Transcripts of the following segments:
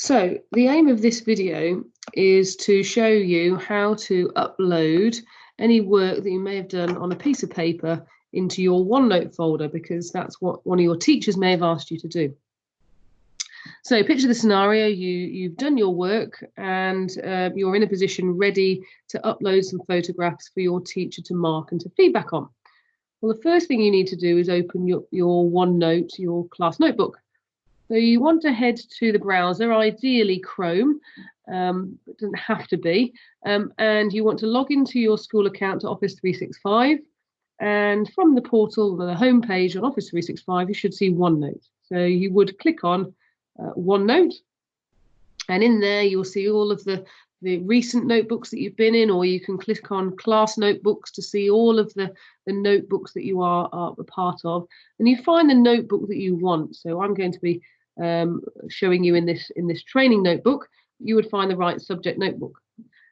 So the aim of this video is to show you how to upload any work that you may have done on a piece of paper into your OneNote folder, because that's what one of your teachers may have asked you to do. So picture the scenario, you've done your work and you're in a position ready to upload some photographs for your teacher to mark and to feedback on. Well, the first thing you need to do is open your OneNote, your class notebook. So you want to head to the browser, ideally Chrome, it doesn't have to be, and you want to log into your school account to Office 365, and from the portal, the home page on Office 365, you should see OneNote. So you would click on OneNote, and in there you'll see all of the recent notebooks that you've been in, or you can click on class notebooks to see all of the notebooks that you are a part of, and you find the notebook that you want. So I'm going to be showing you in this training notebook. You would find the right subject notebook.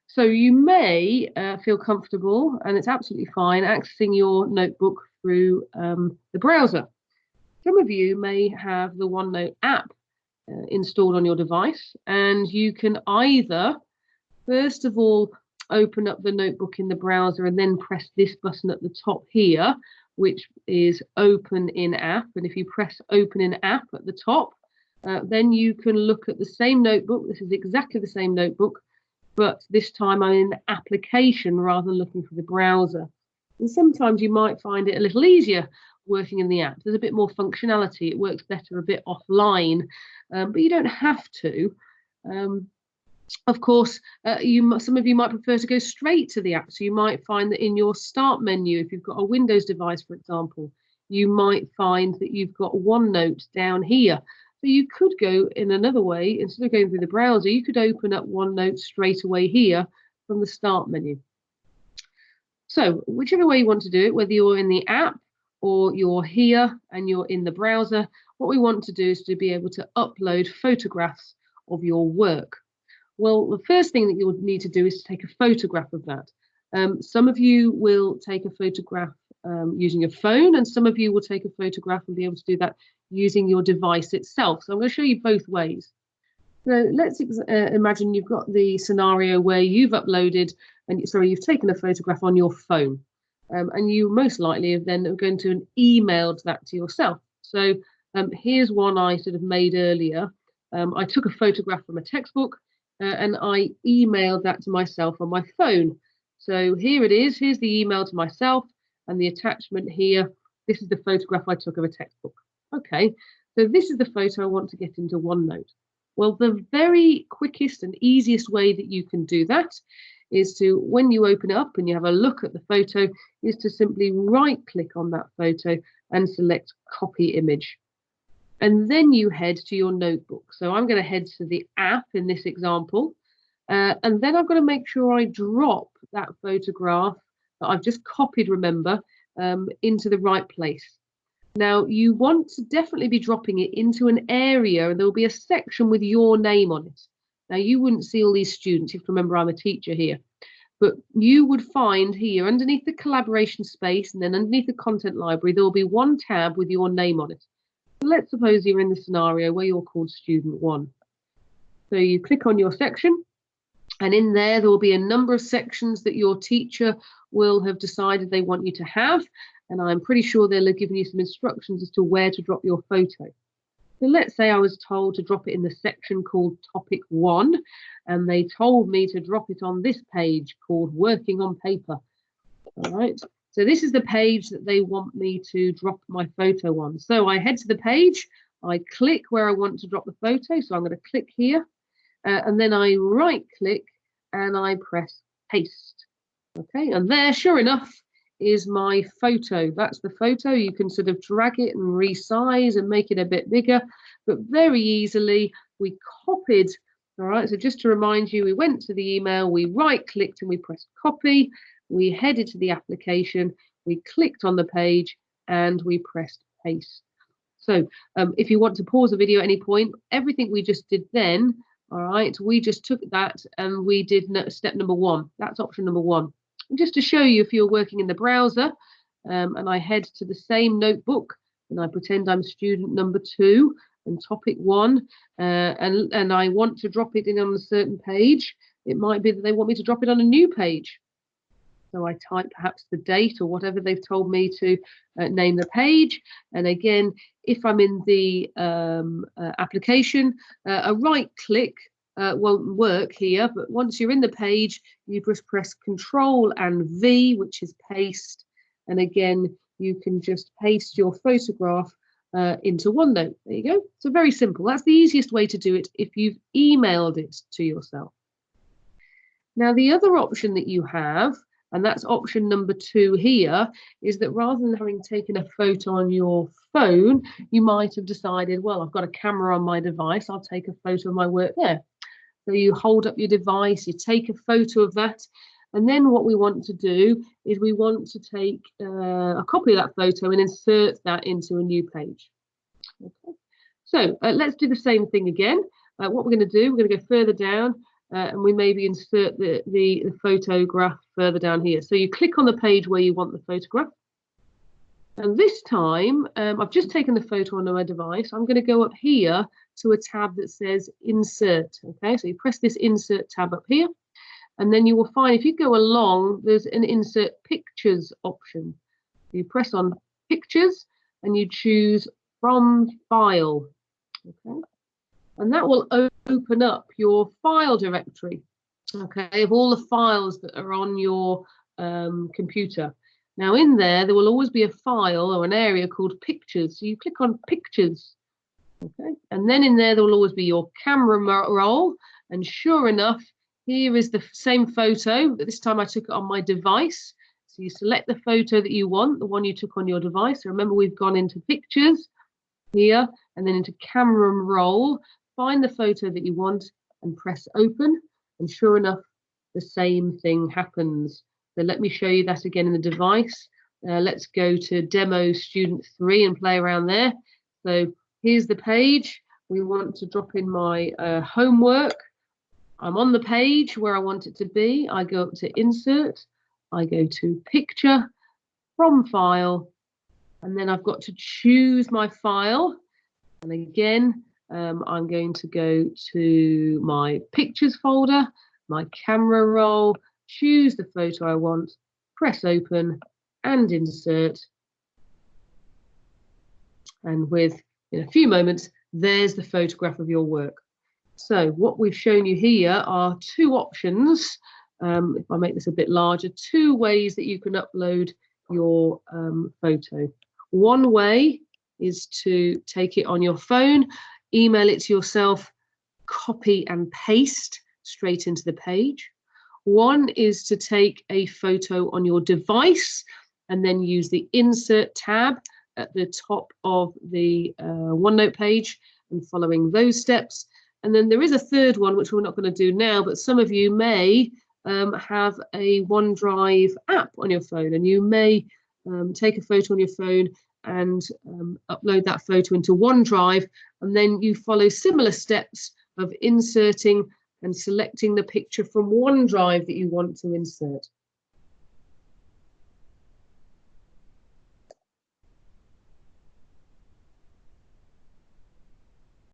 So you may feel comfortable, and it's absolutely fine, accessing your notebook through the browser. Some of you may have the OneNote app installed on your device, and you can either, first of all, open up the notebook in the browser and then press this button at the top here, which is Open in App. And if you press Open in App at the top, then you can look at the same notebook. This is exactly the same notebook, but this time I'm in the application rather than looking for the browser. And sometimes you might find it a little easier working in the app. There's a bit more functionality. It works better a bit offline, but you don't have to. Of course, some of you might prefer to go straight to the app. So you might find that in your start menu, if you've got a Windows device, for example, you might find that you've got OneNote down here. So you could go in another way. Instead of going through the browser, you could open up OneNote straight away here from the start menu. So whichever way you want to do it, whether you're in the app or you're here and you're in the browser, what we want to do is to be able to upload photographs of your work. Well, the first thing that you'll need to do is to take a photograph of that. Some of you will take a photograph using your phone, and some of you will take a photograph and be able to do that using your device itself. So I'm going to show you both ways. So let's imagine you've got the scenario where you've uploaded, you've taken a photograph on your phone, and you most likely have then going to emailed that to yourself. So here's one I sort of made earlier. I took a photograph from a textbook and I emailed that to myself on my phone. So here it is. Here's the email to myself, and the attachment here. This is the photograph I took of a textbook. Okay, so this is the photo I want to get into OneNote. Well, the very quickest and easiest way that you can do that is to, when you open it up and you have a look at the photo, is to simply right-click on that photo and select Copy Image. And then you head to your notebook. So I'm going to head to the app in this example, and then I've got to make sure I drop that photograph that I've just copied, remember, into the right place. Now, you want to definitely be dropping it into an area, and there will be a section with your name on it. Now, you wouldn't see all these students. You have to remember I'm a teacher here. But you would find here, underneath the collaboration space, and then underneath the content library, there will be one tab with your name on it. So let's suppose you're in the scenario where you're called Student 1. So you click on your section, and in there will be a number of sections that your teacher will have decided they want you to have. And I'm pretty sure they'll have given you some instructions as to where to drop your photo. So let's say I was told to drop it in the section called Topic 1, and they told me to drop it on this page called Working on Paper. All right. So this is the page that they want me to drop my photo on. So I head to the page, I click where I want to drop the photo. So I'm going to click here, and then I right click and I press paste. Okay, and there, sure enough, is my photo. That's the photo. You can sort of drag it and resize and make it a bit bigger, but very easily we copied. All right, so just to remind you, we went to the email, we right clicked and we pressed copy. We headed to the application, we clicked on the page, and we pressed paste. So if you want to pause the video at any point, everything we just did then, all right, we just took that and we did step number 1. That's option number 1. And just to show you, if you're working in the browser, and I head to the same notebook, and I pretend I'm student number 2, and topic 1, and I want to drop it in on a certain page, it might be that they want me to drop it on a new page. So I type perhaps the date or whatever they've told me to name the page. And again, if I'm in the application, a right click won't work here, but once you're in the page, you just press Control and V, which is paste. And again, you can just paste your photograph into OneNote. There you go. So very simple. That's the easiest way to do it if you've emailed it to yourself. Now, the other option that you have, and that's option number 2 here, is that rather than having taken a photo on your phone, you might have decided, well, I've got a camera on my device, I'll take a photo of my work there. So you hold up your device, you take a photo of that, and then what we want to do is we want to take a copy of that photo and insert that into a new page. Okay. So let's do the same thing again. What we're going to do, we're going to go further down, and we maybe insert the photograph further down here. So you click on the page where you want the photograph. And this time, I've just taken the photo onto my device. I'm going to go up here to a tab that says Insert. Okay, so you press this Insert tab up here. And then you will find if you go along, there's an Insert Pictures option. You press on Pictures and you choose From File. Okay. And that will open up your file directory, okay, of all the files that are on your computer. Now in there will always be a file or an area called Pictures. So you click on Pictures, okay, and then in there will always be your camera roll. And sure enough, here is the same photo, but this time I took it on my device. So you select the photo that you want, the one you took on your device. So remember, we've gone into Pictures here and then into Camera Roll. Find the photo that you want and press Open, and sure enough, the same thing happens. So let me show you that again in the device. Let's go to Demo Student 3 and play around there. So here's the page. We want to drop in my homework. I'm on the page where I want it to be. I go up to Insert. I go to Picture, From File, and then I've got to choose my file. And again, I'm going to go to my Pictures folder, my camera roll, choose the photo I want, press Open and Insert. And in a few moments, there's the photograph of your work. So what we've shown you here are 2 options. If I make this a bit larger, 2 ways that you can upload your photo. One way is to take it on your phone, email it to yourself, copy and paste straight into the page. One is to take a photo on your device and then use the Insert tab at the top of the OneNote page and following those steps. And then there is a third one, which we're not going to do now, but some of you may have a OneDrive app on your phone, and you may take a photo on your phone and upload that photo into OneDrive, and then you follow similar steps of inserting and selecting the picture from OneDrive that you want to insert.